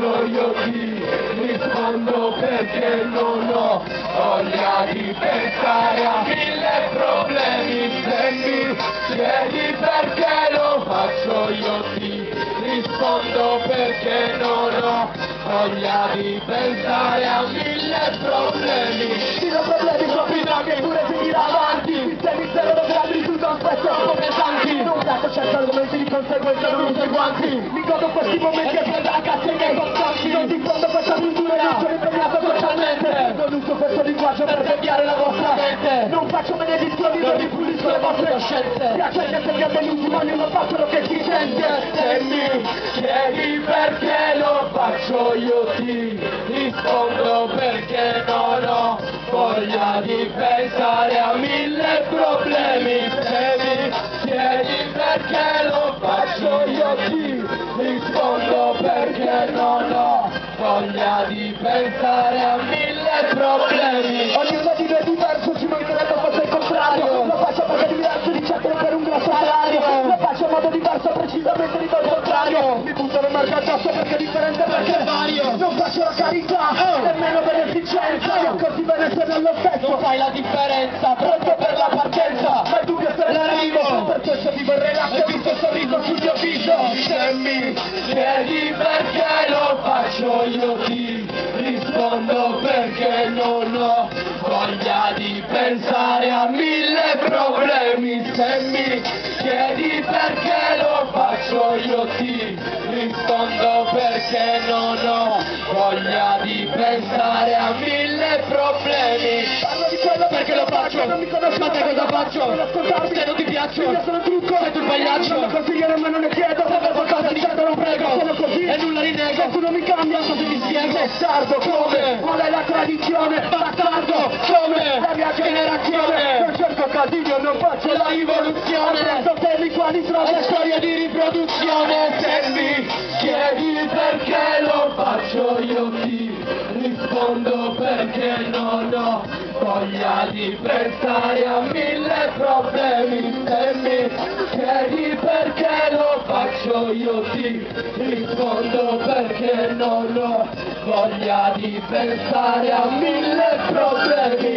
faccio io ti rispondo perché non ho voglia di pensare a mille problemi. Se mi chiedi perché lo faccio io ti rispondo perché non ho voglia di pensare a mille problemi. Fino a problemi troppi draghi pure seguire avanti. Sistemi zero gradi tutto aspetto come pesanti. Non piaccio certo argomenti di conseguenza non conseguanti. Mi godo questi momenti e prendo la cazzo miei costanti. Non diffondo questa cultura, non sono impegnato socialmente. Non uso questo linguaggio per cambiare la vostra mente. Non faccio benedizioni, non ripulisco le vostre coscienze. Piace che se vi avvenuti ma io non faccio lo che si sente. Se mi chiedi perché lo faccio io ti rispondo perché non ho voglia di pensare a mille problemi. Se mi chiedi perché lo faccio io ti rispondo perché non ho voglia di pensare a mille problemi. Ognuno di noi è diverso, ci mancherebbe fosse il contrario. Lo faccio perché è diverso di certo per un grosso salario. Lo faccio in modo diverso, precisamente di quel contrario. Mi butto le marche addosso perché è differente, perché è vario. Non faccio la carità, nemmeno beneficenza. Io così bene se non lo stesso fai la differenza. Pronto per la partenza, ma è dubbio se l'arrivo. Per questo ti vorrei l'asse, visto il sorriso sul mio viso. Se mi chiedi perché lo faccio io ti rispondo perché non ho voglia di pensare a mille problemi. Se mi chiedi perché lo faccio io ti rispondo perché non ho voglia di pensare a mille problemi. Parlo di quello Perché lo faccio? non mi conosco, Ma te cosa faccio? Non ascoltarmi, Se non ti piaccio? io sono un trucco, sei tu il pagliaccio? non consigliere ma non ne chiedo. Se per qualcosa di certo non prego, sono così e nulla rinego. Se tu non mi cambia, così mi spiego. bastardo come? Qual è la tradizione? Bastardo come? La mia generazione. Non cerco casino, non faccio la rivoluzione. Adesso temi quali sono Le storie di riproduzione. Se mi chiedi perché lo faccio io ti rispondo perché non ho voglia di pensare a mille problemi. Se mi chiedi perché lo faccio io ti rispondo perché non ho voglia di pensare a mille problemi.